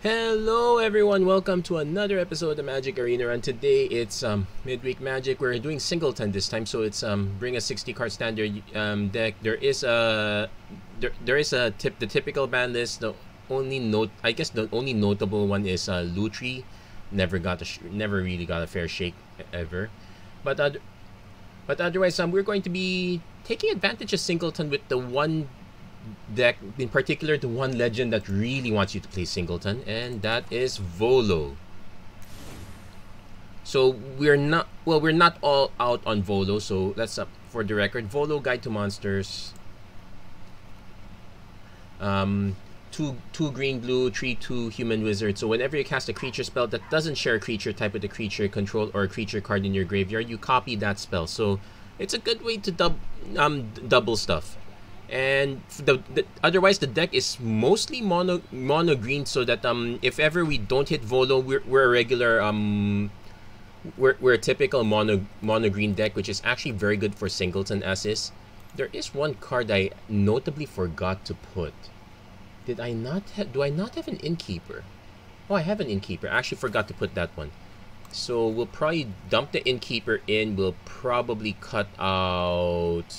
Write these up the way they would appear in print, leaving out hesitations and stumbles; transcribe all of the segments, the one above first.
Hello everyone, welcome to another episode of the Magic Arena, and today it's Midweek Magic. We're doing Singleton this time, so it's bring a 60 card standard deck. There is a the typical ban list. The only the only notable one is Lutri. Never really got a fair shake ever, but otherwise we're going to be taking advantage of Singleton with the one deck, in particular the one legend that really wants you to play Singleton, and that is Volo. So we're not all out on Volo, so let's for the record, Volo Guide to Monsters, 2 green blue 3/2 human wizard. So whenever you cast a creature spell that doesn't share a creature type with a creature control or a creature card in your graveyard, you copy that spell. So it's a good way to double stuff. And otherwise the deck is mostly mono green, so that if ever we don't hit Volo, we're a regular we're a typical mono green deck, which is actually very good for Singleton as is. There is one card I notably forgot to put. Do I not have an Innkeeper? Oh, I have an Innkeeper. I actually forgot to put that one. So we'll probably dump the Innkeeper in. We'll probably cut out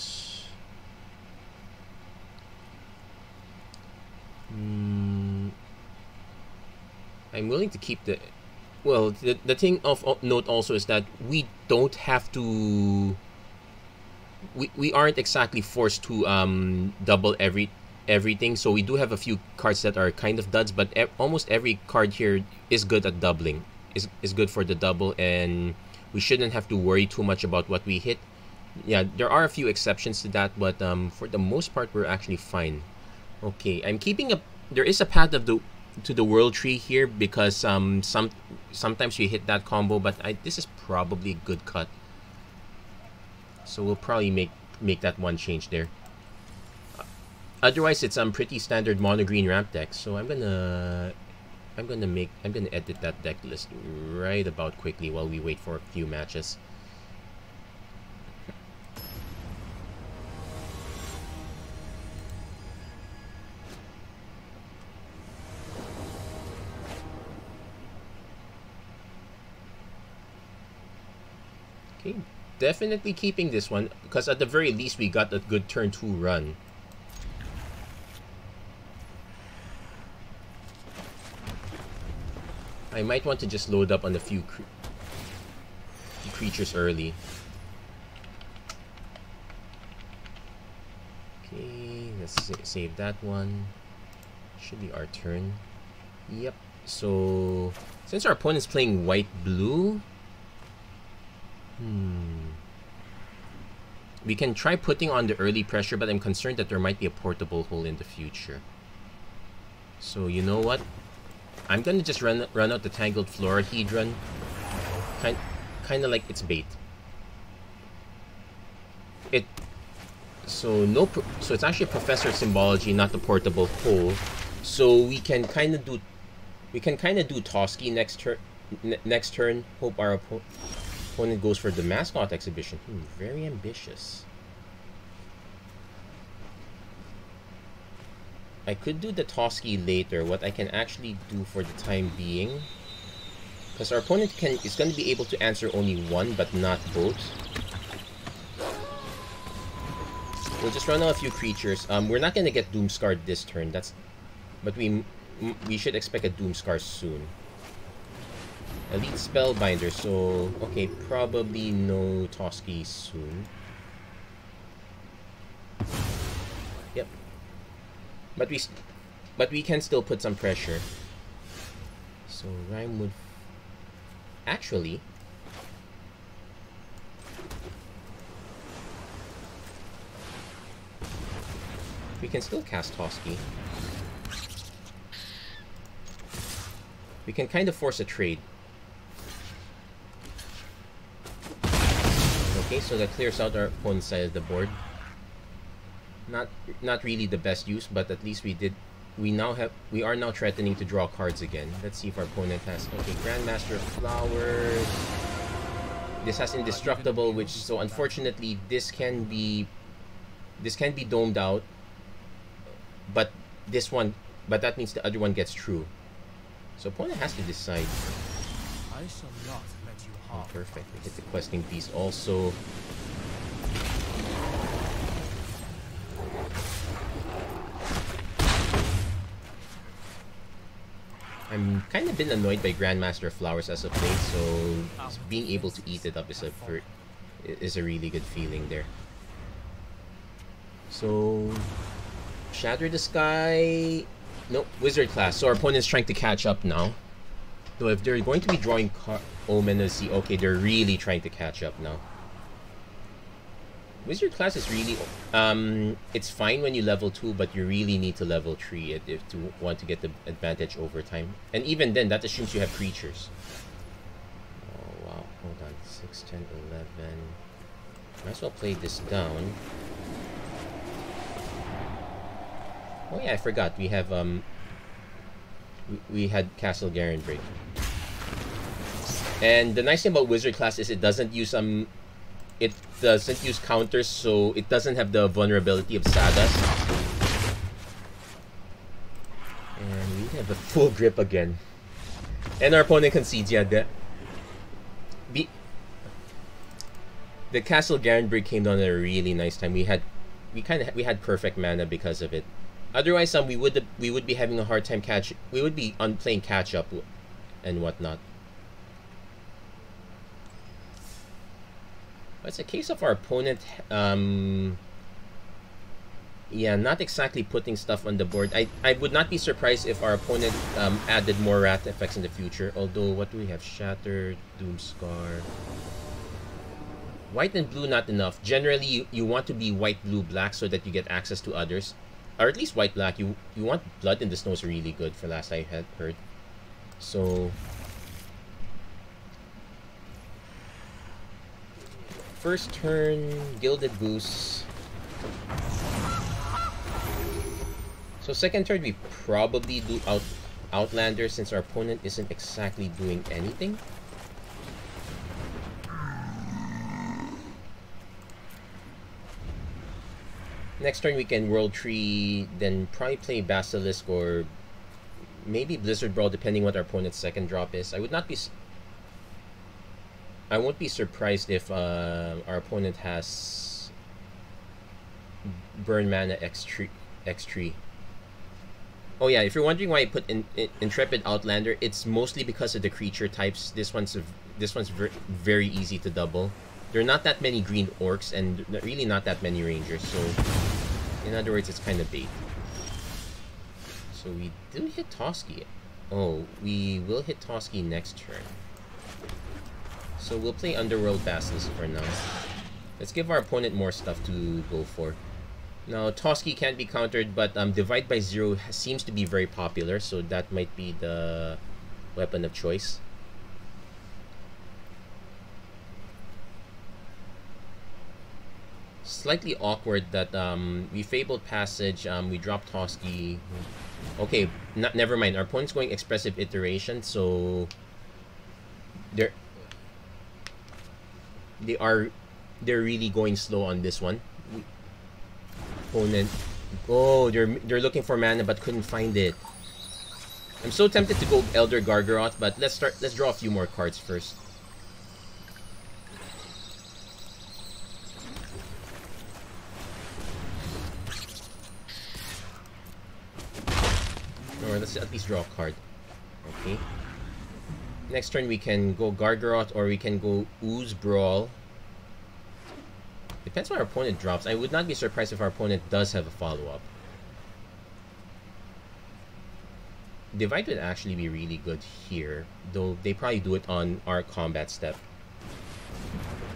I'm willing to keep the... Well, the thing of note also is that we don't have to... We aren't exactly forced to double everything. So we do have a few cards that are kind of duds, but almost every card here is good at doubling. Is good for the double, and we shouldn't have to worry too much about what we hit. Yeah, there are a few exceptions to that, but for the most part, we're actually fine. Okay, I'm keeping a... There is a path of to the world tree here because sometimes we hit that combo, but this is probably a good cut. So we'll probably make that one change there. Otherwise, it's pretty standard mono green ramp deck. So I'm gonna edit that deck list right about quickly while we wait for a few matches. Okay, definitely keeping this one, because at the very least we got a good turn 2 run. I might want to just load up on a few creatures early. Okay, let's save that one. Should be our turn. Yep. So since our opponent's playing white-blue, we can try putting on the early pressure, but I'm concerned that there might be a portable hole in the future. So you know what? I'm gonna just run out the Tangled Florahedron, kind of like it's bait. So it's actually Professor Symbology, not the portable hole. So we can kind of do Toski next turn. Hope our opponent goes for the Mascot Exhibition. Very ambitious. I could do the Toski later. What I can actually do for the time being, because our opponent is going to be able to answer only one, but not both. We'll just run out a few creatures. We're not going to get Doomscarred this turn. But we should expect a Doomscar soon. Elite Spellbinder, so okay, probably no Toski soon. Yep. But we can still put some pressure. So Rhyme would actually we can still cast Toski. We can kind of force a trade. Okay, so that clears out our opponent's side of the board. Not really the best use, but at least we are now threatening to draw cards again. Let's see if our opponent has... Okay, Grandmaster of Flowers. This has Indestructible, which, so unfortunately this can be domed out, but that means the other one gets true. So opponent has to decide. I shall not let you harm. Perfect. We hit the questing piece also. I'm kind of been annoyed by Grandmaster Flowers as of late, so being able to eat it up is a really good feeling there. So Shatter the Sky. Nope, Wizard class. So our opponent's trying to catch up now. Though if they're going to be drawing Omen of the Sea, okay, they're really trying to catch up now. Wizard class is really it's fine when you level 2, but you really need to level 3 if to want to get the advantage over time. And even then, that assumes you have creatures. Oh wow, hold on. 6, 10, 11. Might as well play this down. Oh yeah, I forgot. We have we had Castle Garenbrig. And the nice thing about Wizard class is it doesn't use it doesn't use counters, so it doesn't have the vulnerability of Sadas. And we have a full grip again. And our opponent concedes, yeah. The Castle Garenbrig came down at a really nice time. We had perfect mana because of it. Otherwise, we would be having a hard time we would be playing catch up and whatnot. But it's a case of our opponent, yeah, not exactly putting stuff on the board. I would not be surprised if our opponent added more Wrath effects in the future. Although, what do we have? Shatter, Doomscar. White and blue, not enough. Generally, you want to be white, blue, black so that you get access to others. Or at least white, black. You want Blood in the Snow is really good for last I had heard. So first turn, Gilded Goose. So second turn, we probably do Outlander since our opponent isn't exactly doing anything. Next turn we can World Tree, then probably play Basilisk or maybe Blizzard Brawl depending what our opponent's second drop is. I won't be surprised if our opponent has Burn Mana X3. Oh yeah, if you're wondering why I put Intrepid Outlander, it's mostly because of the creature types. This one's very easy to double. There are not that many green orcs and really not that many rangers, so in other words, it's kind of bait. So we do hit Toski. Oh, we will hit Toski next turn. So we'll play Underworld Basilisk for now. Let's give our opponent more stuff to go for. Now, Toski can't be countered, but Divide by Zero seems to be very popular, so that might be the weapon of choice. Slightly awkward that we Fabled Passage, we drop Toski. Okay, never mind. Our opponent's going Expressive Iteration, so they're really going slow on this one. Opponent, oh, they're looking for mana but couldn't find it. I'm so tempted to go Elder Gargaroth, but let's draw a few more cards first. Or let's at least draw a card. Okay. Next turn we can go Gargaroth or we can go Ooze Brawl. Depends what our opponent drops. I would not be surprised if our opponent does have a follow-up. Divide would actually be really good here, though they probably do it on our combat step.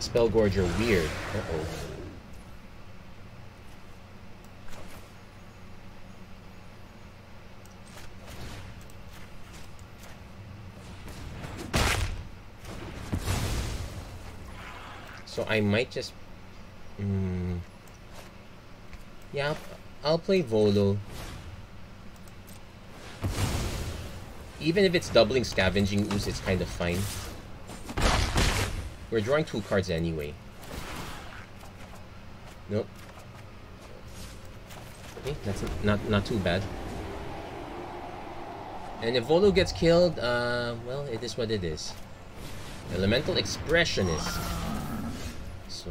Spellgorger, weird. Uh-oh. So I might just... yeah, I'll play Volo. Even if it's doubling Scavenging Ooze, it's kind of fine. We're drawing 2 cards anyway. Nope. Okay, that's not too bad. And if Volo gets killed, well, it is what it is. Elemental Expressionist. So...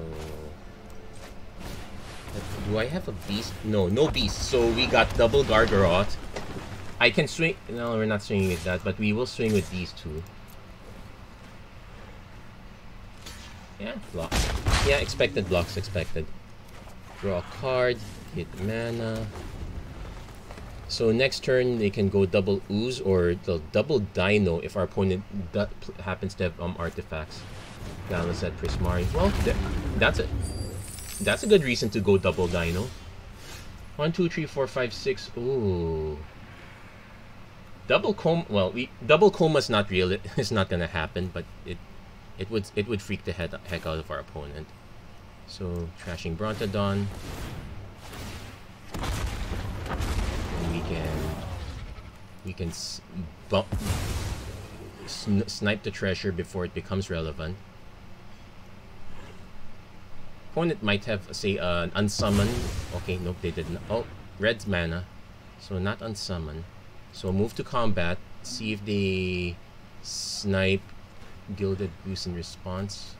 do I have a beast? No, no beast. So we got double Gargaroth. I can swing... no, we're not swinging with that, but we will swing with these two. Yeah, blocks. Yeah, expected blocks, expected. Draw a card, hit mana. So next turn they can go double ooze or the double dino if our opponent happens to have artifacts. Gallus at Prismari. Well, that's it. That's a good reason to go double dino. 1, 2, 3, 4, 5, 6. Ooh. Double coma. Well, double coma's not real. It's not gonna happen, but it would freak the heck out of our opponent. So trashing Brontodon. And we can snipe the treasure before it becomes relevant. Opponent might have, say, an unsummon. Okay, nope, they didn't. Oh, red's mana, so not unsummon. So move to combat. See if they snipe Gilded Goose in response.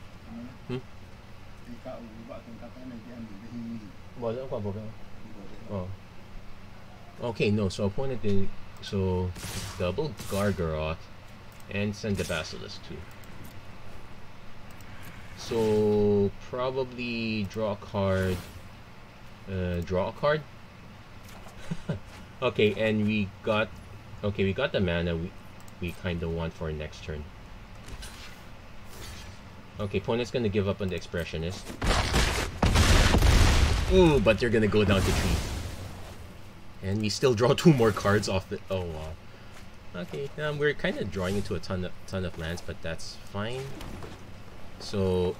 Oh. Okay, no. So opponent did. So double Gargaroth and send the Basilisk too. So probably draw a card. Draw a card. Okay, and we got the mana we kind of want for next turn. Okay, opponent's gonna give up on the Expressionist. Ooh, but they're gonna go down to 3. And we still draw 2 more cards off the. Oh wow. Okay, we're kind of drawing into a ton of lands, but that's fine. So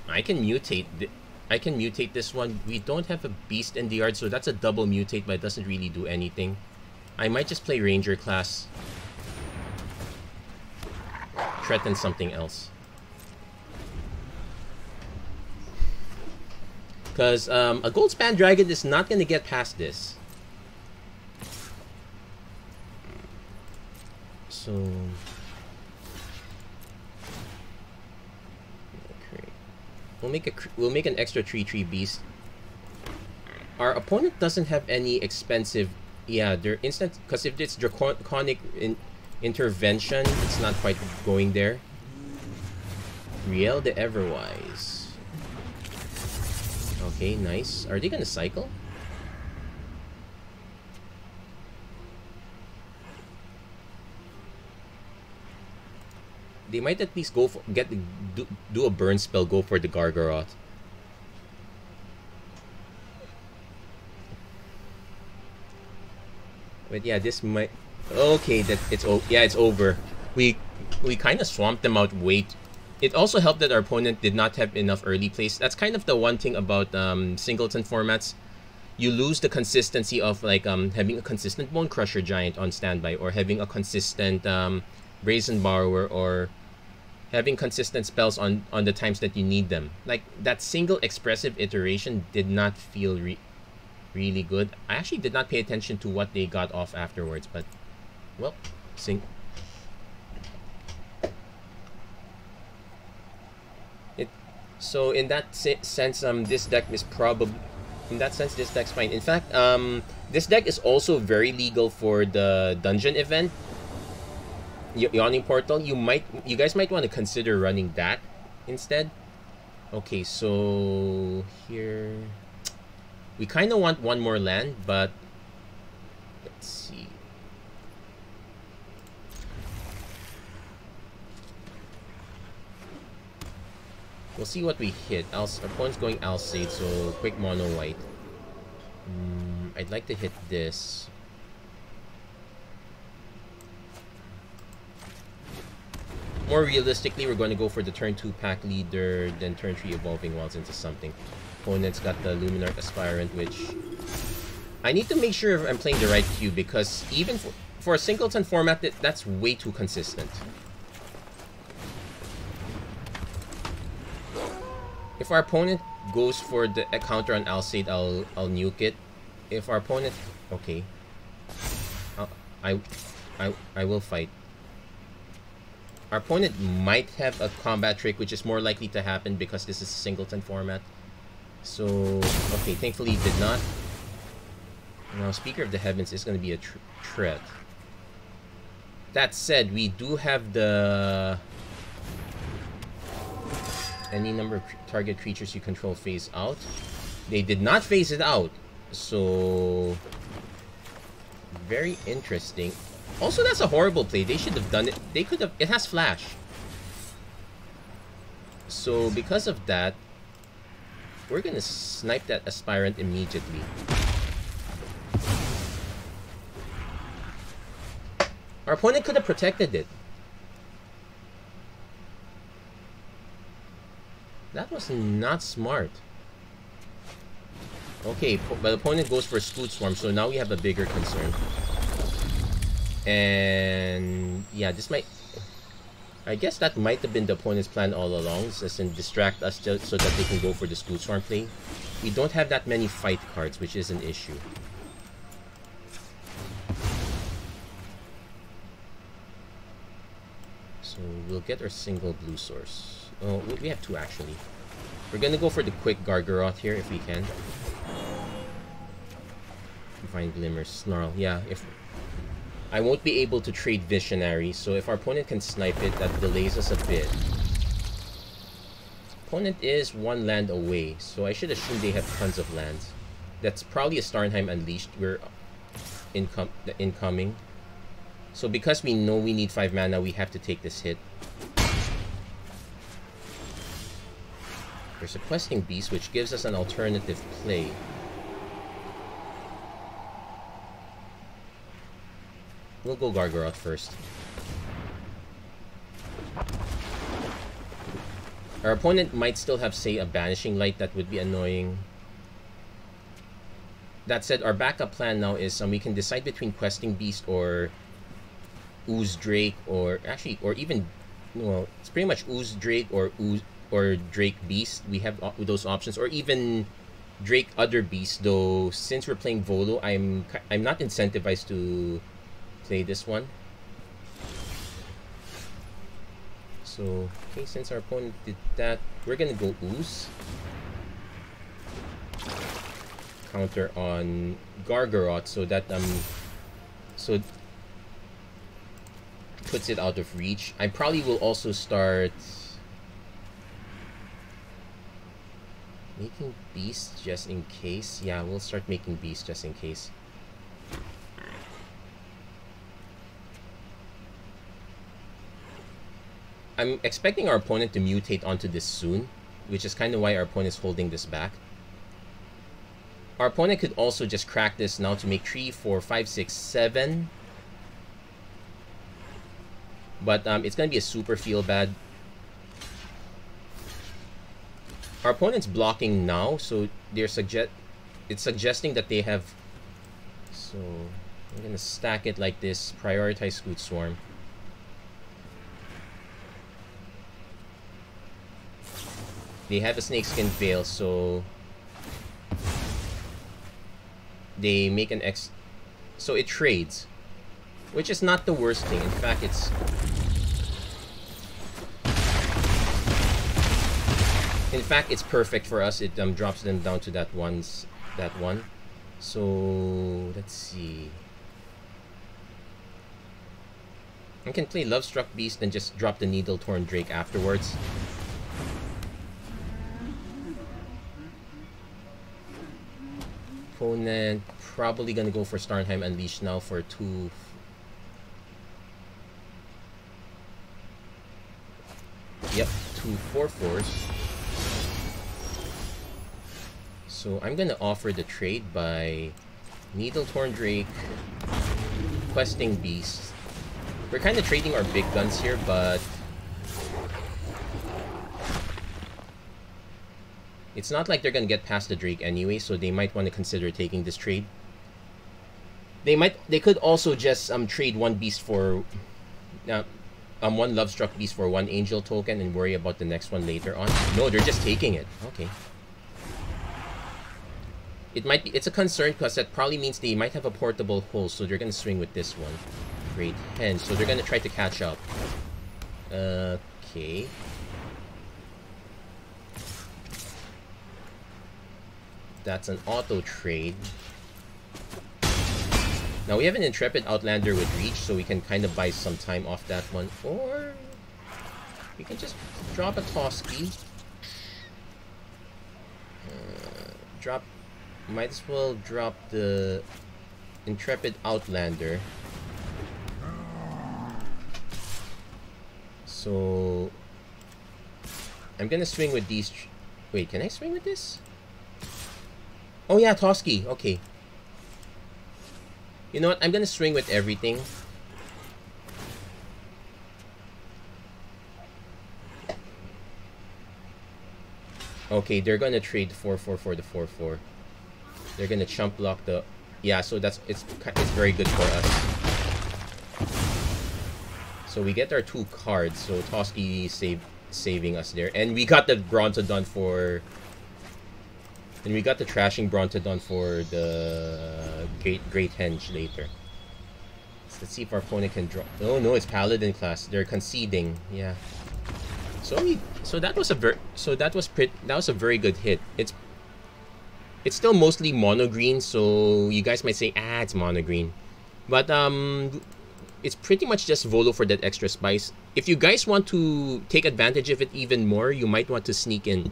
I can mutate. I can mutate this one. We don't have a beast in the yard, so that's a double mutate, but it doesn't really do anything. I might just play Ranger class. Threaten something else. Because a Goldspan Dragon is not going to get past this. So... okay. We'll make an extra 3/3 beast. Our opponent doesn't have any expensive... yeah, they're instant... because if it's Draconic Intervention, it's not quite going there. Riel the Everwise. Okay, nice. Are they gonna cycle? They might at least go for do a burn spell. Go for the Gargaroth. But yeah, this might. Okay, that it's it's over. We kind of swamped them out way. It also helped that our opponent did not have enough early plays. That's kind of the one thing about Singleton formats. You lose the consistency of like having a consistent Bone Crusher Giant on standby, or having a consistent Brazen Borrower, or having consistent spells on the times that you need them. Like that single expressive iteration did not feel really good. I actually did not pay attention to what they got off afterwards, but well, So in that sense, this deck is probably, in that sense, this deck's fine. In fact, this deck is also very legal for the dungeon event, Yawning Portal. You guys might want to consider running that instead. Okay, so here we kind of want one more land, but let's see. We'll see what we hit. Our opponent's going Alsate, so quick mono white. I'd like to hit this. More realistically, we're going to go for the turn 2 pack leader, then turn 3 Evolving Wilds into something. Opponent's got the Luminarch Aspirant, which I need to make sure I'm playing the right cube, because even for a Singleton format, that's way too consistent. If our opponent goes for the counter on Alsate, I'll nuke it. If our opponent, okay, I will fight. Our opponent might have a combat trick, which is more likely to happen because this is a Singleton format. So, okay, thankfully he did not. Now, Speaker of the Heavens is going to be a threat. That said, we do have the... Any number of target creatures you control phase out. They did not phase it out. So... Very interesting. Also, that's a horrible play. They should have done it. They could have... It has flash. So, because of that, we're going to snipe that Aspirant immediately. Our opponent could have protected it. That was not smart. Okay, but the opponent goes for Scoot Swarm, so now we have a bigger concern. And yeah, this might... I guess that might have been the opponent's plan all along, as in distract us just so that they can go for the Scoot Swarm play. We don't have that many fight cards, which is an issue. So we'll get our single blue source. Oh, we have two actually. We're gonna go for the quick Gargaroth here if we can. Divine Glimmer, Snarl. Yeah, if I won't be able to trade Visionary, so if our opponent can snipe it, that delays us a bit. Opponent is one land away, so I should assume they have tons of lands. That's probably a Starnheim Unleashed. We're incoming. So because we know we need 5 mana, we have to take this hit. There's a Questing Beast, which gives us an alternative play. We'll go Gargaroth first. Our opponent might still have, say, a Banishing Light. That would be annoying. That said, our backup plan now is we can decide between Questing Beast or Ooze Drake, or actually, or even, well, it's pretty much Ooze Drake or Drake Beast. We have those options, or even Drake Other Beast. Though since we're playing Volo, I'm not incentivized to play this one. So okay, since our opponent did that, we're gonna go Ooze. Counter on Gargaroth, so that so puts it out of reach. I probably will also start making beasts just in case. Yeah, we'll start making beasts just in case. I'm expecting our opponent to mutate onto this soon, which is kind of why our opponent is holding this back. Our opponent could also just crack this now to make 3, 4, 5, 6, 7. But it's going to be a super feel bad. Our opponent's blocking now, so they're it's suggesting that they have... So I'm going to stack it like this, prioritize Scoot Swarm. They have a Snakeskin Veil, so they make an X, so it trades, which is not the worst thing. In fact, it's perfect for us. It drops them down to that one. So let's see. I can play Lovestruck Beast and just drop the Needle Torn Drake afterwards. Opponent probably gonna go for Starnheim Unleashed now for 2. Yep, 2 4/4s. So I'm gonna offer the trade by Needle Torn Drake, Questing Beast. We're kind of trading our big guns here, but it's not like they're gonna get past the Drake anyway, so they might want to consider taking this trade. They could also just trade one beast for one Lovestruck Beast for 1 Angel token and worry about the next one later on. No, they're just taking it. Okay. It's a concern because that probably means they might have a portable hole, so they're gonna swing with this one. Great Henge. So they're gonna try to catch up. Okay. That's an auto trade. Now we have an Intrepid Outlander with reach, so we can kind of buy some time off that one. Or we can just drop a Toski. Might as well drop the Intrepid Outlander. So I'm gonna swing with these. Wait, can I swing with this? Oh yeah, Toski. Okay. You know what? I'm gonna swing with everything. Okay, they're gonna trade 4/4 for the 4/4. They're gonna chump block the. Yeah, so it's very good for us. So we get our 2 cards. So Toski saving us there, and we got the Brontodon for. And we got the Trashing Brontodon for the Great Henge later. So let's see if our opponent can draw. Oh no, it's Paladin class. They're conceding. Yeah. So that was a very good hit. It's still mostly mono green, so you guys might say, it's mono green, but it's pretty much just Volo for that extra spice. If you guys want to take advantage of it even more, you might want to sneak in.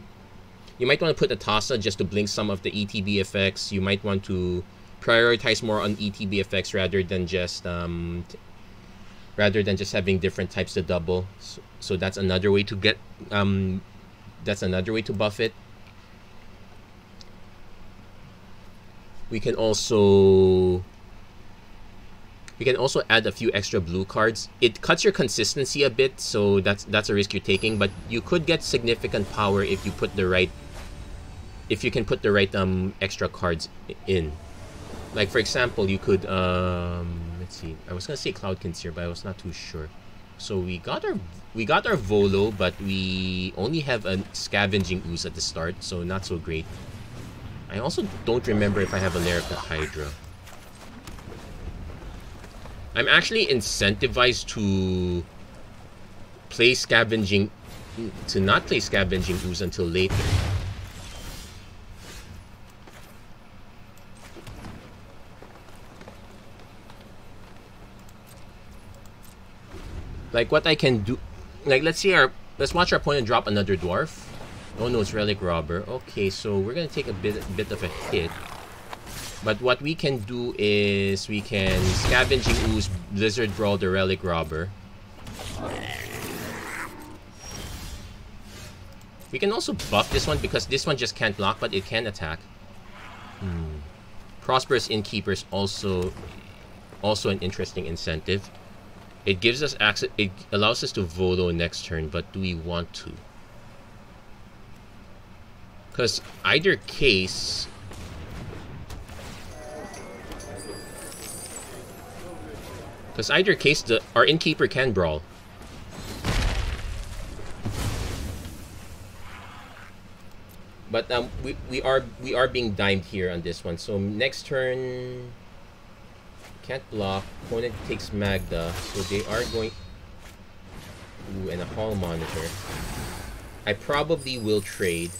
You might want to put a Tasa just to blink some of the ETB effects. You might want to prioritize more on ETB effects rather than just having different types to double. So that's another way to get that's another way to buff it. We can also add a few extra blue cards. It cuts your consistency a bit, so that's a risk you're taking, but you could get significant power if you put the right extra cards in. Like for example, you could let's see. I was gonna say Cloudkins here, but I was not too sure. So we got our Volo, but we only have a Scavenging Ooze at the start, so not so great. I also don't remember if I have a Lair of the Hydra. I'm actually incentivized to not play Scavenging Ooze until later. Like what I can do, like let's watch our opponent drop another dwarf. Oh no, it's Relic Robber. Okay, so we're gonna take a bit of a hit. But what we can do is we can Scavenging Ooze, Blizzard Brawl the Relic Robber. We can also buff this one because this one just can't block, but it can attack. Prosperous Innkeeper is also an interesting incentive. It gives us access. It allows us to Volo next turn, but do we want to? Because either case, our Innkeeper can brawl. But we are being dimed here on this one. So next turn, can't block. Opponent takes Magda, so they are going. Ooh, and a Hall Monitor. I probably will trade.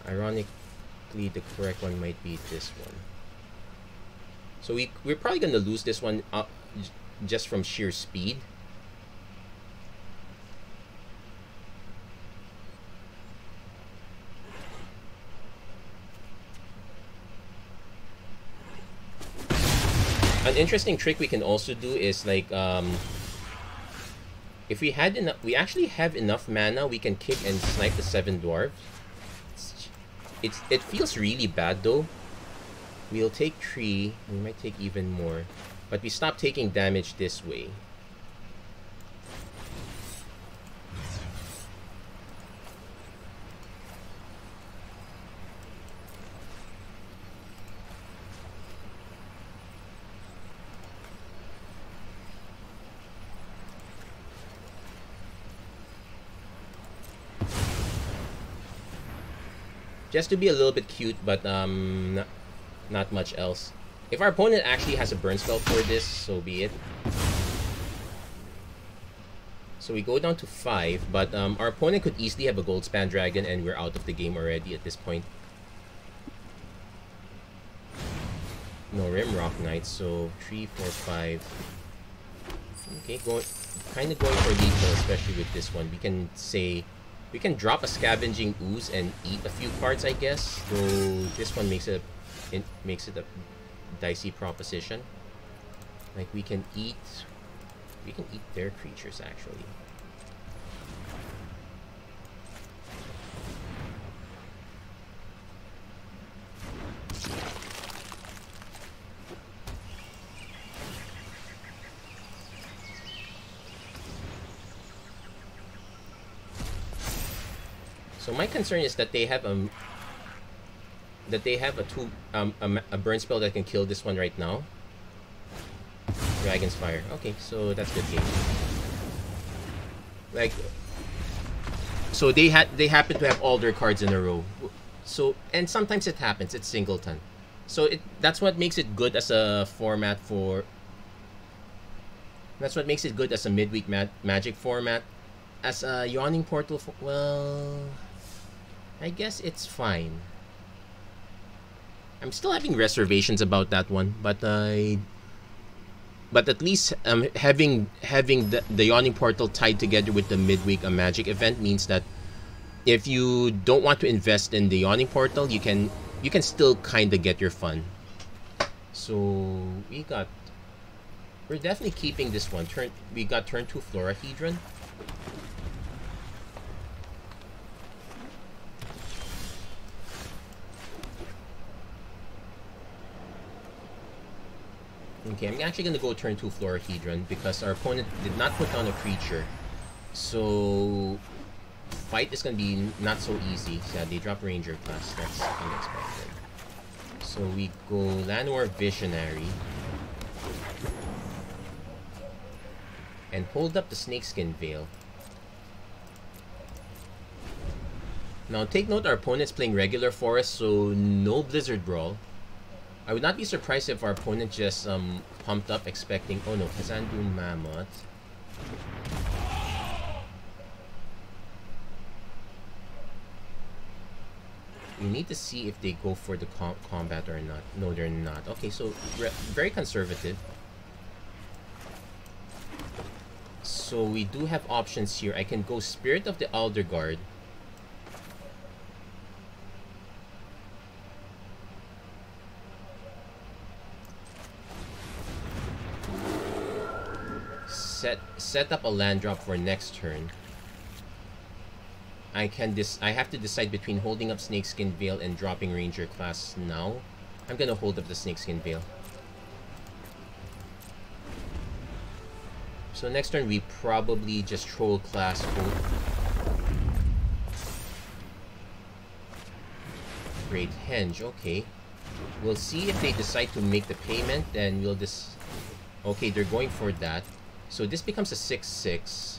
Ironically, the correct one might be this one. So we're probably gonna lose this one just from sheer speed. An interesting trick we can also do is like if we had enough, we actually have enough mana, we can kick and snipe the 7 dwarves. It feels really bad though. We'll take 3, we might take even more, but we stop taking damage this way. Just to be a little bit cute, but not much else. If our opponent actually has a burn spell for this, so be it. So we go down to 5, but our opponent could easily have a gold span dragon and we're out of the game already at this point. No Rimrock Knight, so 3, 4, 5. Okay, kind of going for lethal, especially with this one. We can say we can drop a Scavenging Ooze and eat a few cards, I guess. Though this one makes it a dicey proposition. Like we can eat their creatures actually. So my concern is that they have a burn spell that can kill this one right now. Dragon's Fire. Okay, so that's good game. Like, so they happen to have all their cards in a row. So, and sometimes it happens. It's Singleton. So that's what makes it good as a format for. That's what makes it good as a midweek Magic format. As a Yawning Portal, well, I guess it's fine. I'm still having reservations about that one, but at least having the Yawning Portal tied together with the midweek Magic event means that if you don't want to invest in the Yawning Portal, you can still kind of get your fun. So we're definitely keeping this one. We got turn 2 Florahedron. Okay, I'm actually going to go turn 2 Florahedron because our opponent did not put down a creature. So, fight is going to be not so easy. So they drop Ranger class. That's unexpected. So we go Llanowar Visionary. And hold up the Snakeskin Veil. Now take note our opponent's playing regular Forest, so no Blizzard Brawl. I would not be surprised if our opponent just pumped up expecting, oh no, Kazandu Mammoth. We need to see if they go for the combat or not. No, they're not. Okay, so very conservative. So we do have options here. I can go Spirit of the Elder Guard. Set up a land drop for next turn. I have to decide between holding up Snakeskin Veil and dropping Ranger class now. I'm gonna hold up the Snakeskin Veil. So next turn we probably just troll class hold. Great Henge, okay. We'll see if they decide to make the payment, then we'll just... Okay, they're going for that. So this becomes a 6/6.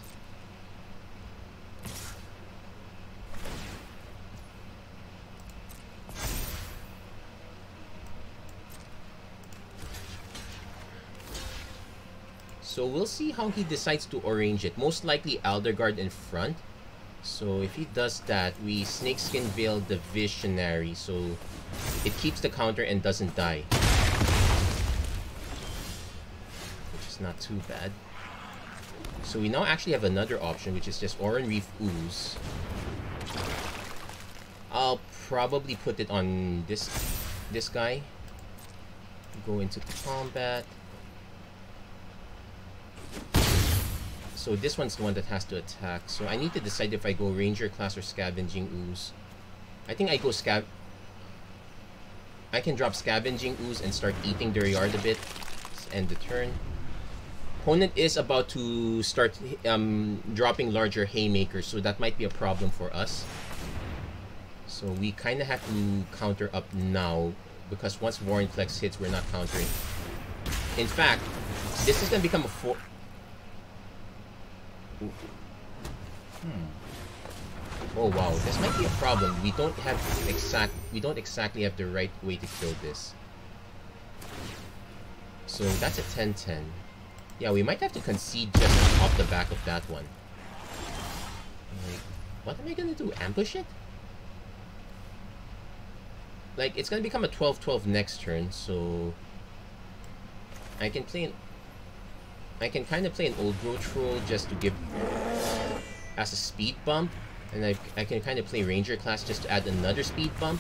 So we'll see how he decides to arrange it. Most likely Elder Guard in front. So if he does that, we Snakeskin Veil the Visionary. So it keeps the counter and doesn't die. Which is not too bad. So we now actually have another option, which is just Oran Reef Ooze. I'll probably put it on this guy. Go into combat. So this one's the one that has to attack. So I need to decide if I go Ranger class or Scavenging Ooze. I think I go I can drop Scavenging Ooze and start eating their yard a bit. End the turn. Opponent is about to start dropping larger Haymakers, so that might be a problem for us. So we kind of have to counter up now, because once Warren Flex hits, we're not countering. In fact, this is going to become a 4... Oh wow, this might be a problem. We don't exactly have the right way to kill this. So that's a 10-10. Yeah, we might have to concede just off the back of that one. Like, what am I gonna do? Ambush it? Like, it's gonna become a 12-12 next turn, so I can kind of play an old growth roll just to give as a speed bump, and I can kind of play Ranger class just to add another speed bump,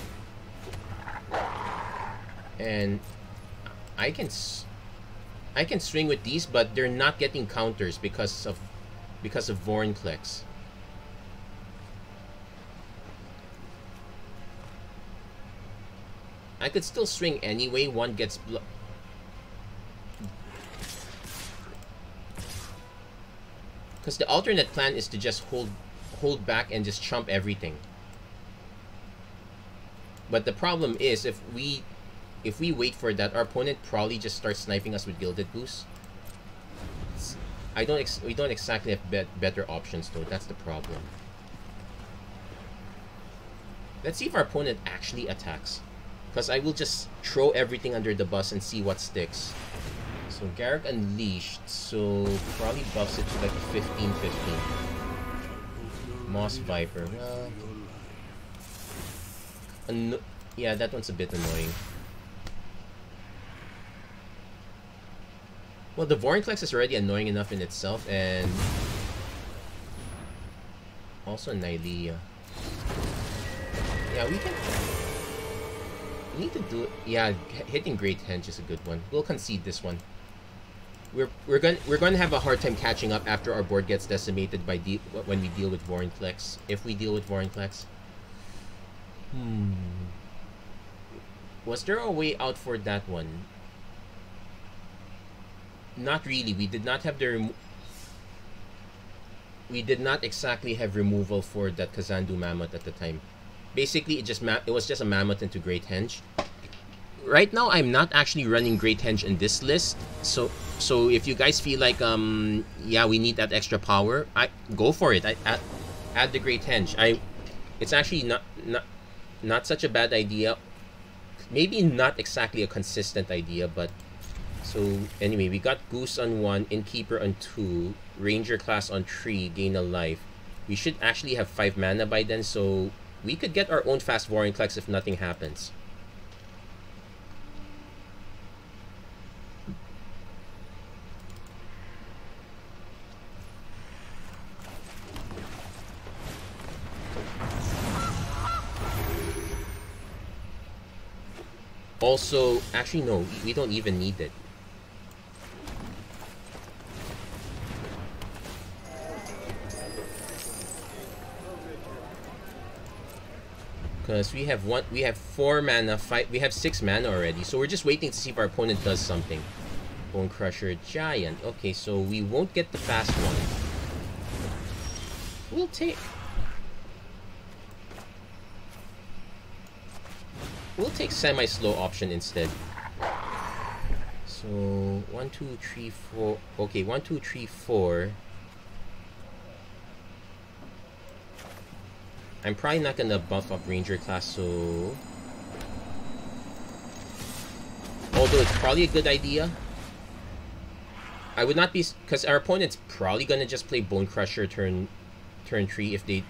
and I can swing with these, but they're not getting counters because of Vorinclex. I could still swing anyway. One gets because the alternate plan is to just hold back and just chump everything. But the problem is if we wait for that, our opponent probably just starts sniping us with Gilded Goose. We don't exactly have better options though. That's the problem. Let's see if our opponent actually attacks. Because I will just throw everything under the bus and see what sticks. So Garrick Unleashed, so probably buffs it to like 15-15. Moss Viper, well... yeah, that one's a bit annoying. Well, the Vorinclex is already annoying enough in itself, and... also Nylea. Yeah, we need to do it. Yeah, hitting Great Henge is a good one. We'll concede this one. We're going to have a hard time catching up after our board gets decimated by when we deal with Vorinclex. If we deal with Vorinclex. Was there a way out for that one? Not really. We did not have we did not exactly have removal for that Kazandu Mammoth at the time. Basically, it was just a Mammoth into Great Henge. Right now, I'm not actually running Great Henge in this list. So if you guys feel like yeah, we need that extra power, go for it. Add the Great Henge. It's actually not such a bad idea. Maybe not exactly a consistent idea, but so anyway, we got Goose on 1, Innkeeper on 2, Ranger class on 3, gain a life. We should actually have 5 mana by then, so we could get our own fast Vorinclex if nothing happens. Also, actually no, we don't even need it. Because we have 4 mana, we have 6 mana already, so we're just waiting to see if our opponent does something. Bone Crusher Giant. Okay, so we won't get the fast one. We'll take semi-slow option instead. So 1, 2, 3, 4. Okay, 1, 2, 3, 4. I'm probably not gonna buff up Ranger class, so... although it's probably a good idea. I would not be... because our opponent's probably gonna just play Bone Crusher turn 3 if they...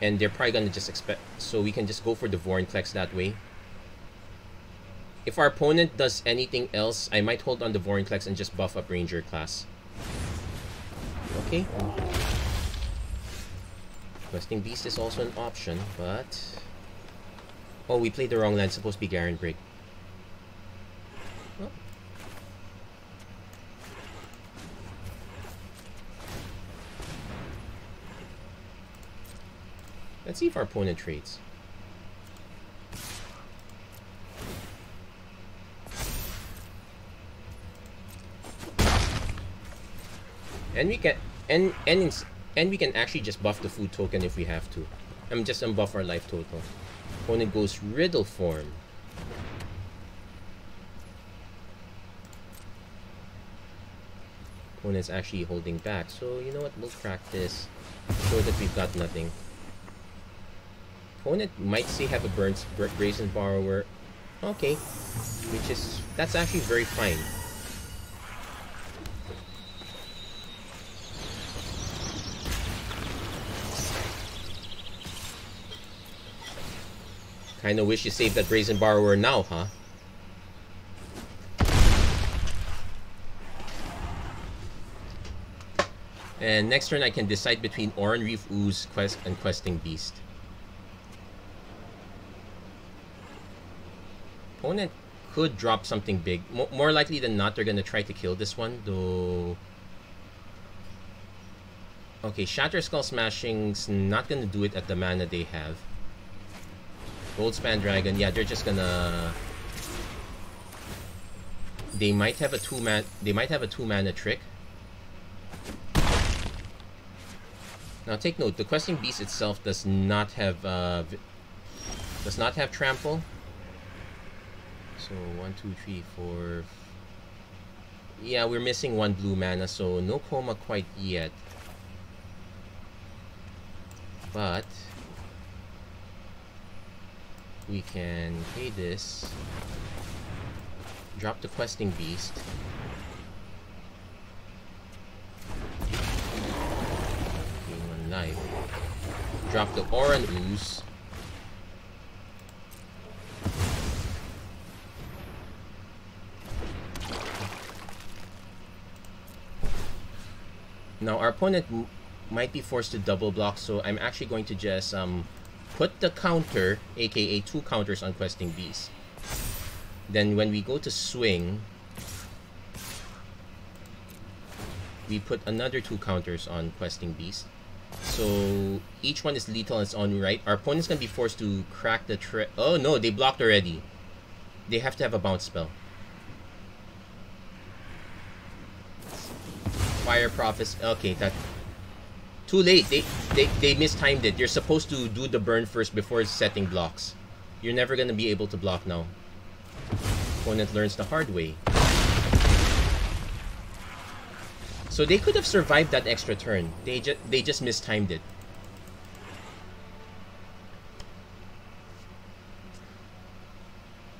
and they're probably gonna just expect... so we can just go for the Vorinclex that way. If our opponent does anything else, I might hold on the Vorinclex and just buff up Ranger class. Okay. Questing Beast is also an option, but... oh, we played the wrong land. It's supposed to be Garen Break. Oh. Let's see if our opponent trades. And we can... and we can actually just buff the food token if we have to. Just unbuff our life total. Opponent goes Riddle form. Opponent's actually holding back. So, you know what? We'll crack this. Show that we've got nothing. Opponent might say have a Brazen Borrower. Okay, that's actually very fine. Kinda wish you saved that Brazen Borrower now, huh? And next turn I can decide between Oran Reef Ooze, Quest, and Questing Beast. Opponent could drop something big. More likely than not, they're gonna try to kill this one, though. Okay, Shatter Skull Smashing's not gonna do it at the mana they have. Goldspan Dragon, yeah, they're just gonna. They might have a two mana trick. Now take note, the Questing Beast itself does not have trample. So 1, 2, 3, 4. Yeah, we're missing 1 blue mana, so no coma quite yet. But we can play this. Drop the Questing Beast. Life. Drop the Oran Ooze. Now our opponent might be forced to double block, so I'm actually going to just put the counter, aka 2 counters on Questing Beast. Then when we go to swing, we put another 2 counters on Questing Beast. So each one is lethal in its own right. Our opponent's gonna be forced to crack the oh no, they blocked already. They have to have a bounce spell. Fire Prophets. Okay, that too late. They mistimed it. You're supposed to do the burn first before setting blocks. You're never gonna be able to block now. Opponent learns the hard way. So they could have survived that extra turn. They just mistimed it.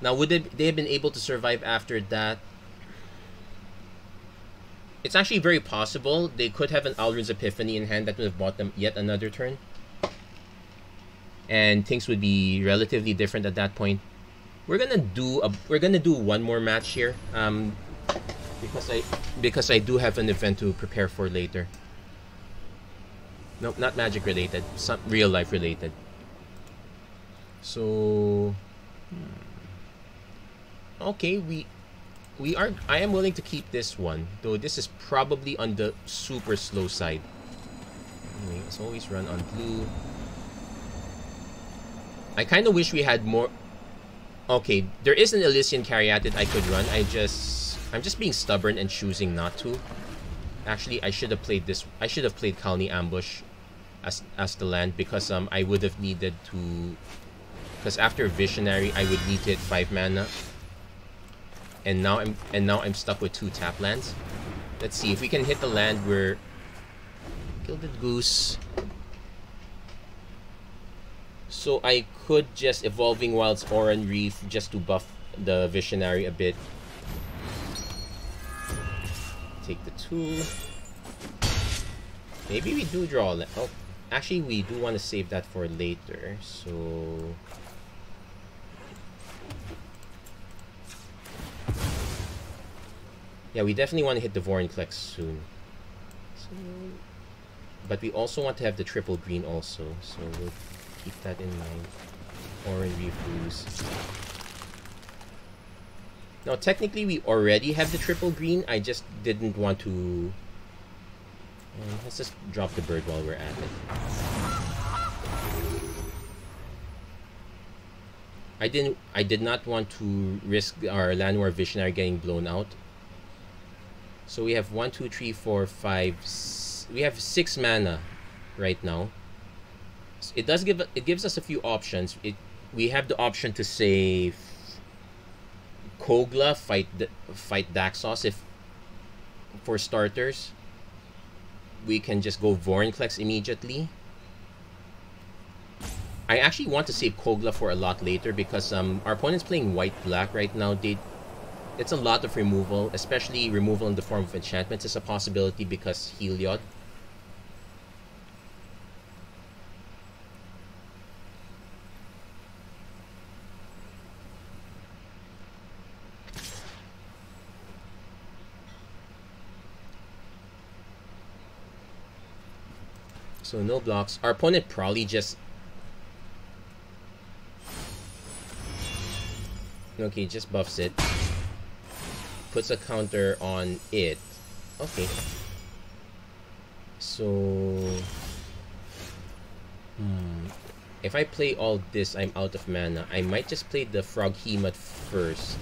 Now, would they have been able to survive after that? It's actually very possible. They could have an Alrund's Epiphany in hand that would have bought them yet another turn. And things would be relatively different at that point. We're gonna do one more match here. Because I do have an event to prepare for later. Nope, not Magic related, some real life related. So okay, I am willing to keep this one, though this is probably on the super slow side. Anyway, let's always run on blue. I kind of wish we had more. Okay, there is an Elysian Caryatid I could run. I'm just being stubborn and choosing not to. Actually, I should have played this. I should have played Kalni Ambush as the land, because I would have needed to. Because after Visionary, I would need to hit 5 mana. And now I'm stuck with 2 tap lands. Let's see if we can hit the land where Gilded Goose. So I could just Evolving Wilds Oran Reef just to buff the Visionary a bit. Take the 2. Maybe we do draw. Oh, actually, we do want to save that for later. So yeah, we definitely want to hit the Vorinclex soon. So, but we also want to have the triple green also. So we'll keep that in mind. Oran Refuse. Now, technically, we already have the triple green. I just didn't want to. Let's just drop the bird while we're at it. I did not want to risk our Llanowar Visionary getting blown out. So we have 1, 2, 3, 4, 5. We have 6 mana right now. It gives us a few options. We have the option to save Kogla, fight Daxos. If for starters, we can just go Vorinclex immediately. I actually want to save Kogla for a lot later because our opponent's playing white-black right now. It's a lot of removal, especially removal in the form of enchantments is a possibility because Heliod. So no blocks. Our opponent probably just... Okay, just buffs it. Puts a counter on it. Okay. So... If I play all this, I'm out of mana. I might just play the Froghemoth first.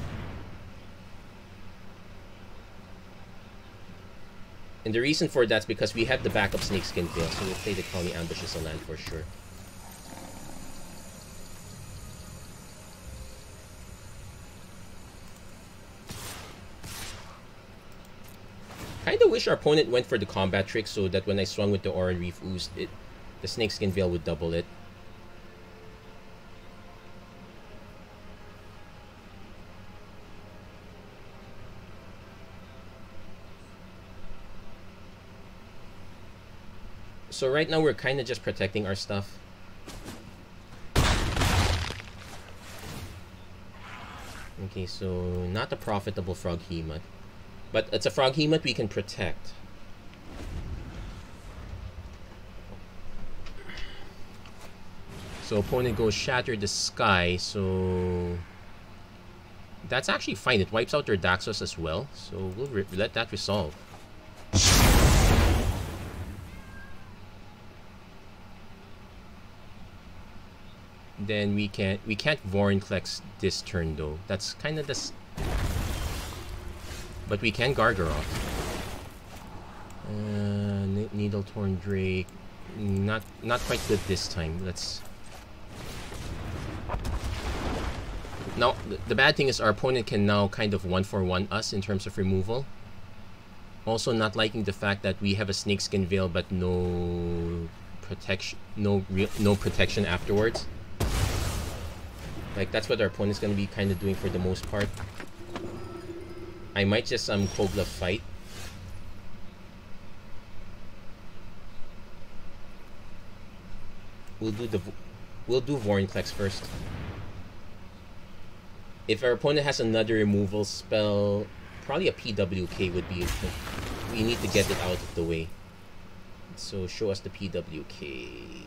And the reason for that's because we have the backup Snakeskin Veil, so we'll play the County Ambush as a land for sure. Kinda wish our opponent went for the combat trick so that when I swung with the Oran Reef Ooze, the Snakeskin Veil would double it. So right now we're kind of just protecting our stuff. Okay, so not a profitable Froghemoth. But it's a Froghemoth we can protect. So opponent goes Shatter the Sky, so... That's actually fine. It wipes out their Daxos as well, so we'll let that resolve. Then we can't Vorinclex this turn though. That's kind of the... But we can Gargaroth. Needletorn Drake. Not quite good this time. Let's... Now, the bad thing is our opponent can now kind of 1-for-1 us in terms of removal. Also not liking the fact that we have a Snakeskin Veil but no protection, no protection afterwards. Like, that's what our opponent's gonna be kind of doing for the most part. I might just Kogla fight. We'll do Vorinclex first. If our opponent has another removal spell, probably a PWK would be... We need to get it out of the way. So show us the PWK.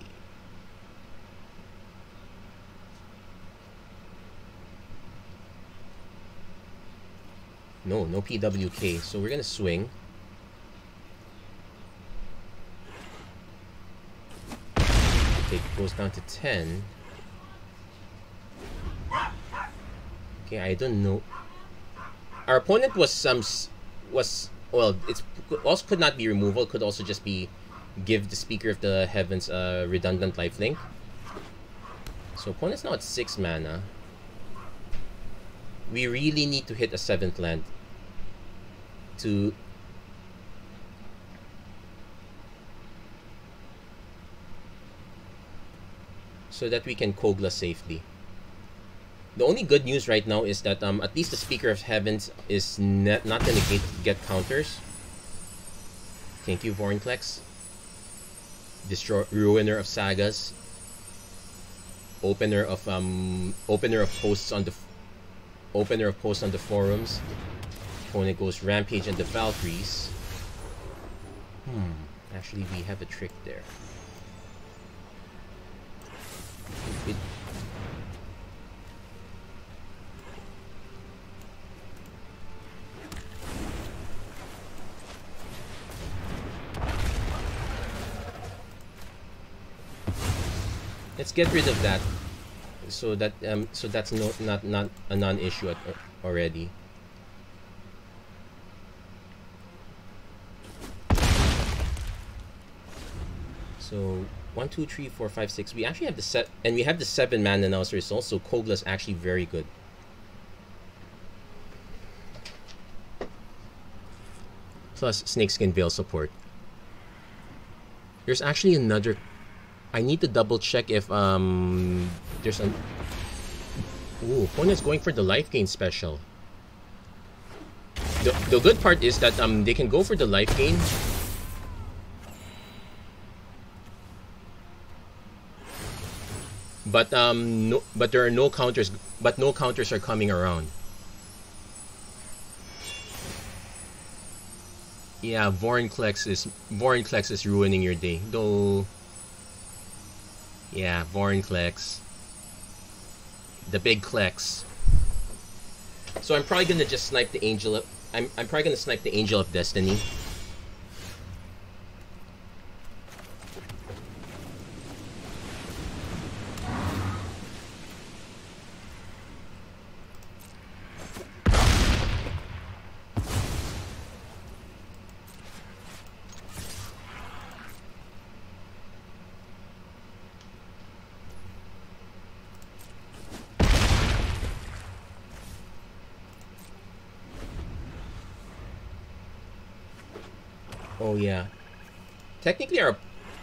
No PWK. So we're gonna swing. It goes down to 10. Okay, I don't know. Our opponent was well, it's also could not be removal. It could also just be give the Speaker of the Heavens a redundant lifelink. So opponent's now at 6 mana. We really need to hit a 7th land to so that we can Kogla safely. The only good news right now is that at least the Speaker of Heavens is not going to get counters. Thank you, Vorinclex. Destroy Ruiner of Sagas. Opener of posts on the forums. Opponent goes Rampage and the Valkyries. Actually, we have a trick there. Let's get rid of that, so that's not a non-issue already. So 1, 2, 3, 4, 5, 6. We actually have the set, and we have the 7 mana now as a result. So Kogla's actually very good. Plus Snakeskin Veil support. There's actually another I need to double check if there's an... Ooh, opponent's going for the life gain special. The good part is that they can go for the life gain. But no, but there are no counters. But no counters are coming around. Yeah, Vorinclex is ruining your day. Though. Yeah, Vorinclex. The big Klex. So I'm probably gonna just snipe the Angel of... I'm probably gonna snipe the Angel of Destiny. Oh yeah. Technically our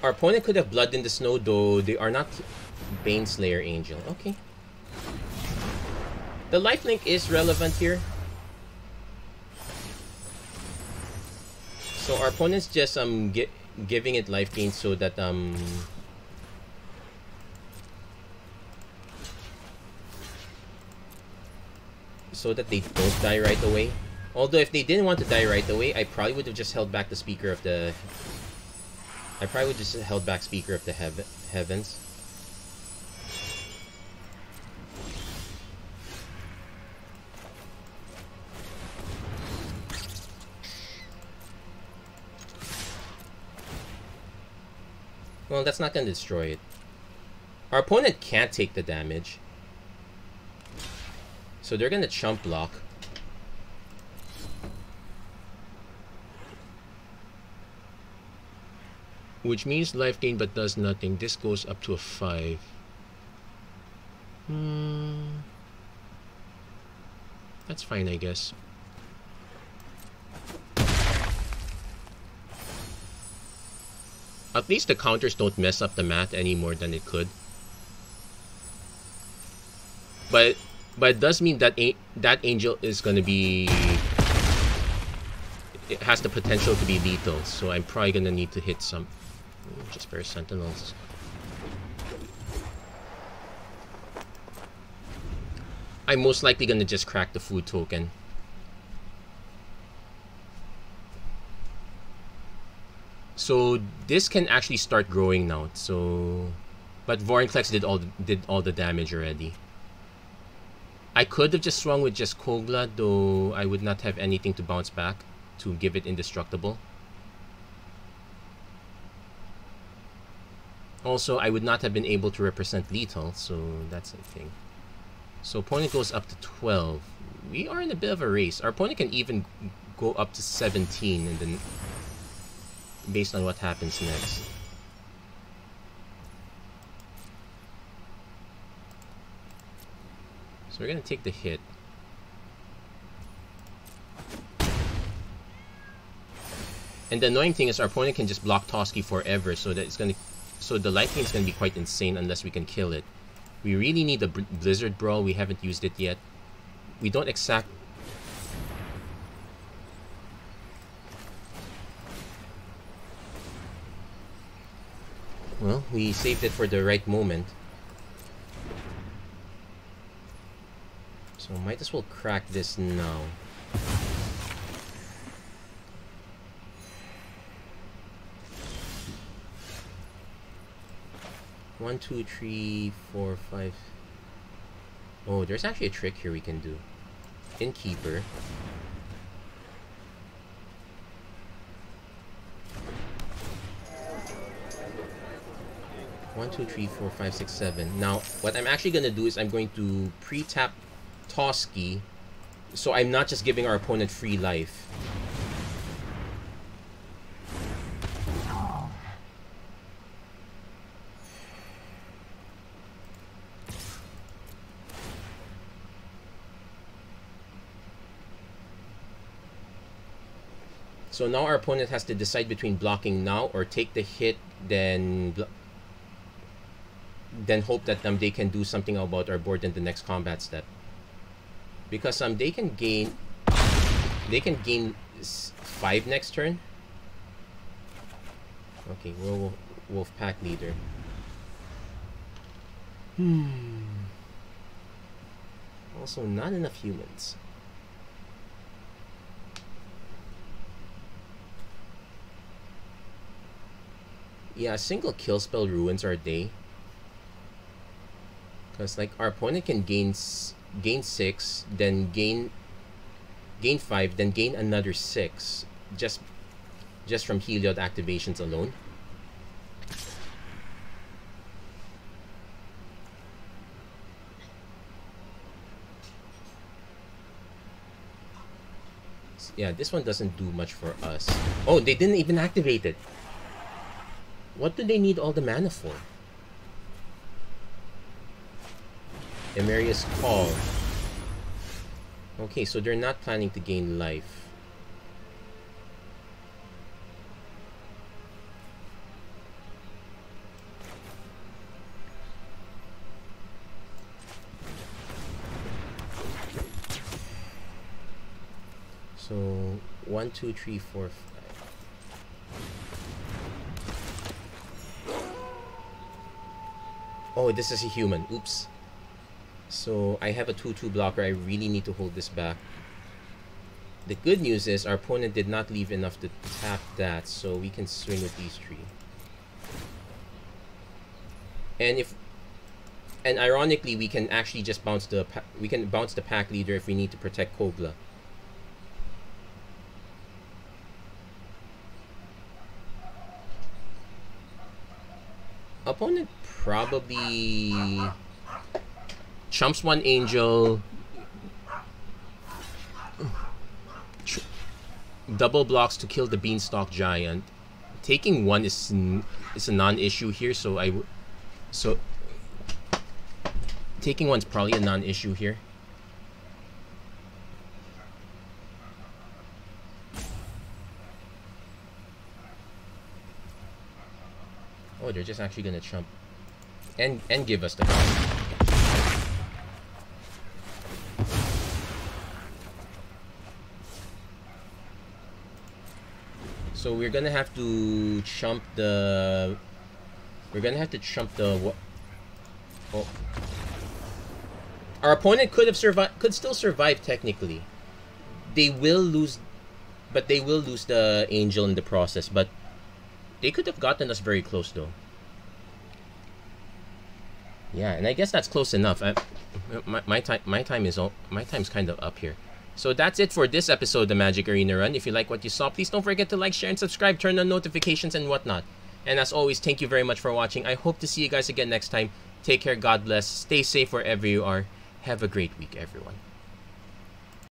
opponent could have Blood in the Snow, though they are not Baneslayer Angel. Okay. The lifelink is relevant here. So our opponent's just giving it life gain so that so that they don't die right away. Although if they didn't want to die right away, I probably would have just held back the Speaker of the... I probably would just held back Speaker of the Heavens. Well, that's not going to destroy it. Our opponent can't take the damage. So they're going to chump block. Which means life gain but does nothing. This goes up to a 5. That's fine, I guess. At least the counters don't mess up the math any more than it could. But it does mean that that Angel is going to be... It has the potential to be lethal, so I'm probably going to need to hit some... Just spare Sentinels. I'm most likely going to just crack the food token. So this can actually start growing now. So, but Vorinclex did all the damage already. I could have just swung with just Kogla, though I would not have anything to bounce back to give it indestructible. Also, I would not have been able to represent lethal, so that's a thing. So opponent goes up to 12. We are in a bit of a race. Our opponent can even go up to 17, and then based on what happens next. So we're gonna take the hit. And the annoying thing is our opponent can just block Toski forever, so that it's gonna... So the life gain is going to be quite insane unless we can kill it. We really need the Blizzard Brawl. We haven't used it yet. We don't exact... Well, we saved it for the right moment. So might as well crack this now. 1, 2, 3, 4, 5. Oh, there's actually a trick here we can do. Innkeeper. One, 2, 3, 4, 5, 6, 7. Now, what I'm actually gonna do is I'm going to pre-tap Toski, so I'm not just giving our opponent free life. So now our opponent has to decide between blocking now or take the hit, then then hope that they can do something about our board in the next combat step. Because they can gain 5 next turn. Okay, Wolf Pack leader. Also, not enough humans. Yeah, a single kill spell ruins our day. Because like our opponent can gain 6, then gain 5, then gain another 6 just from Heliod activations alone. Yeah, this one doesn't do much for us. Oh, they didn't even activate it. What do they need all the mana for? Emeria's Call. Okay, so they're not planning to gain life. So 1, 2, 3, 4, 5. Oh, this is a human. Oops. So I have a 2/2 blocker. I really need to hold this back. The good news is our opponent did not leave enough to tap that, so we can swing with these 3. And ironically, we can actually just bounce the pack leader if we need to protect Kogla. Opponent probably chumps 1 angel, double blocks to kill the beanstalk giant. Taking 1 is a non-issue here, so taking 1's probably a non-issue here. Oh, they're just actually gonna chump and give us the card. So we're gonna have to chump the. Oh. Our opponent could still survive technically. They will lose, but they will lose the angel in the process. But they could have gotten us very close though. Yeah, and I guess that's close enough. My time's kind of up here. So that's it for this episode of the Magic Arena Run. If you like what you saw, please don't forget to like, share, and subscribe. Turn on notifications and whatnot. And as always, thank you very much for watching. I hope to see you guys again next time. Take care, God bless, stay safe wherever you are. Have a great week, everyone.